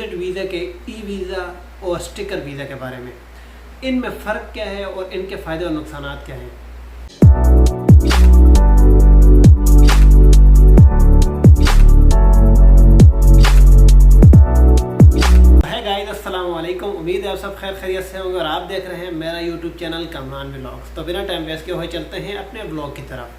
Visit visa के e visa और sticker visa के बारे में, इनमें फ़र्क क्या है और इनके फ़ायदे और नुकसान क्या हैं। अस्सलाम वालेकुम, उम्मीद है आप सब खैर खैरियत से होंगे और आप देख रहे हैं मेरा यूट्यूब चैनल कमरान व्लॉग्स। तो बिना टाइम वेस्ट के हुए चलते हैं अपने व्लॉग की तरफ।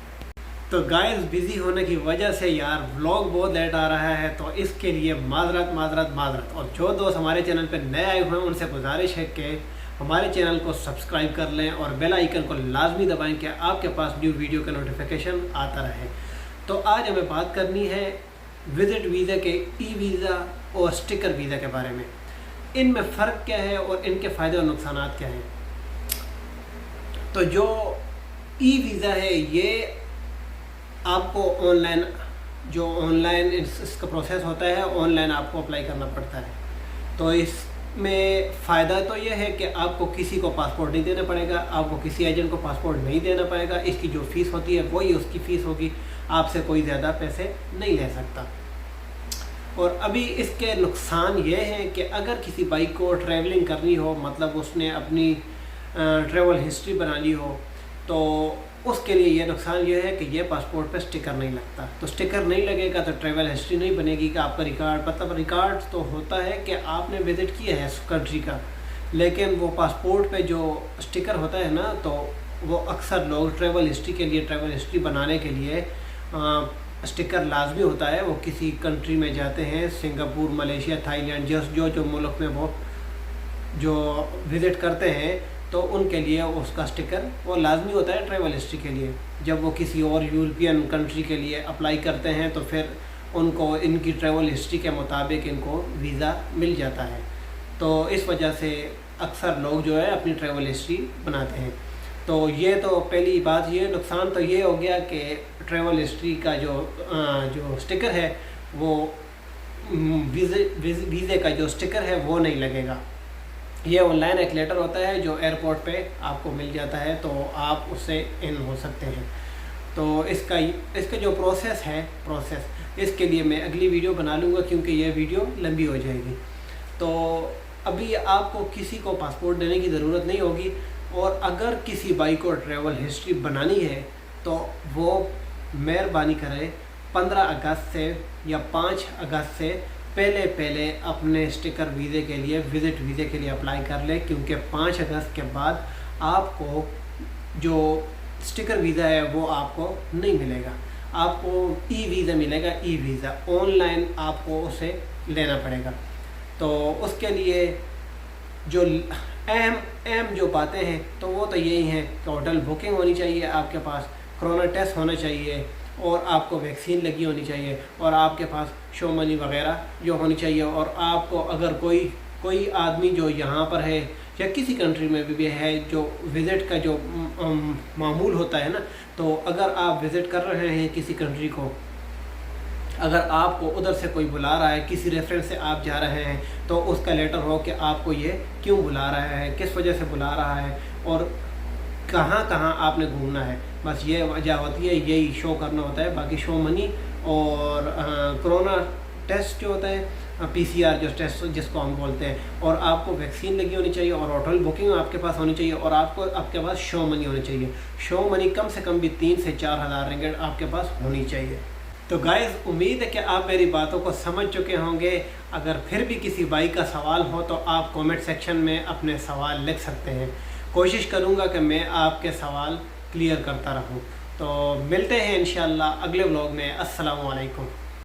तो गाइस, बिज़ी होने की वजह से यार व्लॉग बहुत लेट आ रहा है, तो इसके लिए माजरत। और जो दोस्त हमारे चैनल पर नए आए हुए हैं उनसे गुजारिश है कि हमारे चैनल को सब्सक्राइब कर लें और बेल आइकन को लाजमी दबाएं कि आपके पास न्यू वीडियो का नोटिफिकेशन आता रहे। तो आज हमें बात करनी है विज़िट वीज़ा के ई वीज़ा और स्टिकर वीज़ा के बारे में, इनमें फ़र्क क्या है और इनके फ़ायदे और नुकसान क्या हैं। तो जो ई वीज़ा है ये आपको ऑनलाइन इसका प्रोसेस होता है, ऑनलाइन आपको अप्लाई करना पड़ता है। तो इसमें फ़ायदा तो ये है कि आपको किसी को पासपोर्ट नहीं देना पड़ेगा, आपको किसी एजेंट को पासपोर्ट नहीं देना पड़ेगा। इसकी जो फ़ीस होती है वही उसकी फ़ीस होगी, आपसे कोई ज़्यादा पैसे नहीं ले सकता। और अभी इसके नुकसान ये हैं कि अगर किसी बाइक को ट्रैवलिंग करनी हो, मतलब उसने अपनी ट्रैवल हिस्ट्री बनानी हो, तो उसके लिए ये नुकसान ये है कि ये पासपोर्ट पे स्टिकर नहीं लगता। तो स्टिकर नहीं लगेगा तो ट्रैवल हिस्ट्री नहीं बनेगी कि आपका रिकॉर्ड, मतलब रिकॉर्ड तो होता है कि आपने विज़िट किया है कंट्री का, लेकिन वो पासपोर्ट पे जो स्टिकर होता है ना, तो वो अक्सर लोग ट्रैवल हिस्ट्री बनाने के लिए स्टिकर लाजमी होता है। वो किसी कंट्री में जाते हैं, सिंगापुर, मलेशिया, थाईलैंड, जो मुल्क में वो जो विज़िट करते हैं, तो उनके लिए उसका स्टिकर वो लाजमी होता है ट्रैवल हिस्ट्री के लिए। जब वो किसी और यूरोपियन कंट्री के लिए अप्लाई करते हैं तो फिर उनको इनकी ट्रैवल हिस्ट्री के मुताबिक इनको वीज़ा मिल जाता है। तो इस वजह से अक्सर लोग जो है अपनी ट्रैवल हिस्ट्री बनाते हैं। तो ये तो पहली बात, ये नुकसान तो ये हो गया कि ट्रैवल हिस्ट्री का जो स्टिकर है वो वीज़े का जो स्टिकर है वो नहीं लगेगा। ये ऑनलाइन एक लेटर होता है जो एयरपोर्ट पे आपको मिल जाता है, तो आप उससे इन हो सकते हैं। तो इसका जो प्रोसेस इसके लिए मैं अगली वीडियो बना लूँगा, क्योंकि ये वीडियो लंबी हो जाएगी। तो अभी आपको किसी को पासपोर्ट देने की ज़रूरत नहीं होगी, और अगर किसी बाइक को ट्रैवल हिस्ट्री बनानी है तो वो मेहरबानी करें 15 अगस्त से या 5 अगस्त से पहले अपने स्टिकर वीज़े के लिए, विज़िट वीज़े के लिए अप्लाई कर ले, क्योंकि 5 अगस्त के बाद आपको जो स्टिकर वीज़ा है वो आपको नहीं मिलेगा। आपको ई वीज़ा मिलेगा, ई वीज़ा ऑनलाइन आपको उसे लेना पड़ेगा। तो उसके लिए जो अहम जो बातें हैं तो वो तो यही हैं कि होटल बुकिंग होनी चाहिए आपके पास, कोरोना टेस्ट होना चाहिए, और आपको वैक्सीन लगी होनी चाहिए, और आपके पास शो मनी वगैरह जो होनी चाहिए। और आपको अगर कोई आदमी जो यहाँ पर है या किसी कंट्री में भी है, जो विज़िट का जो मामूल होता है ना, तो अगर आप विज़िट कर रहे हैं किसी कंट्री को, अगर आपको उधर से कोई बुला रहा है, किसी रेफरेंस से आप जा रहे हैं, तो उसका लेटर हो कि आपको ये क्यों बुला रहा है, किस वजह से बुला रहा है और कहाँ आपने घूमना है। बस ये वजह होती है, यही शो करना होता है। बाकी शो मनी और कोरोना टेस्ट जो होता है, PCR जो टेस्ट जिसको हम बोलते हैं, और आपको वैक्सीन लगी होनी चाहिए, और होटल बुकिंग आपके पास होनी चाहिए, और आपके पास शो मनी होनी चाहिए। शो मनी कम से कम भी 3 से 4 हज़ार रिंगिट आपके पास होनी चाहिए। तो गाइस, उम्मीद है कि आप मेरी बातों को समझ चुके होंगे। अगर फिर भी किसी भाई का सवाल हो तो आप कमेंट सेक्शन में अपने सवाल लिख सकते हैं। कोशिश करूंगा कि मैं आपके सवाल क्लियर करता रहूं। तो मिलते हैं इंशाअल्लाह अगले व्लॉग में। अस्सलामु अलैकुम।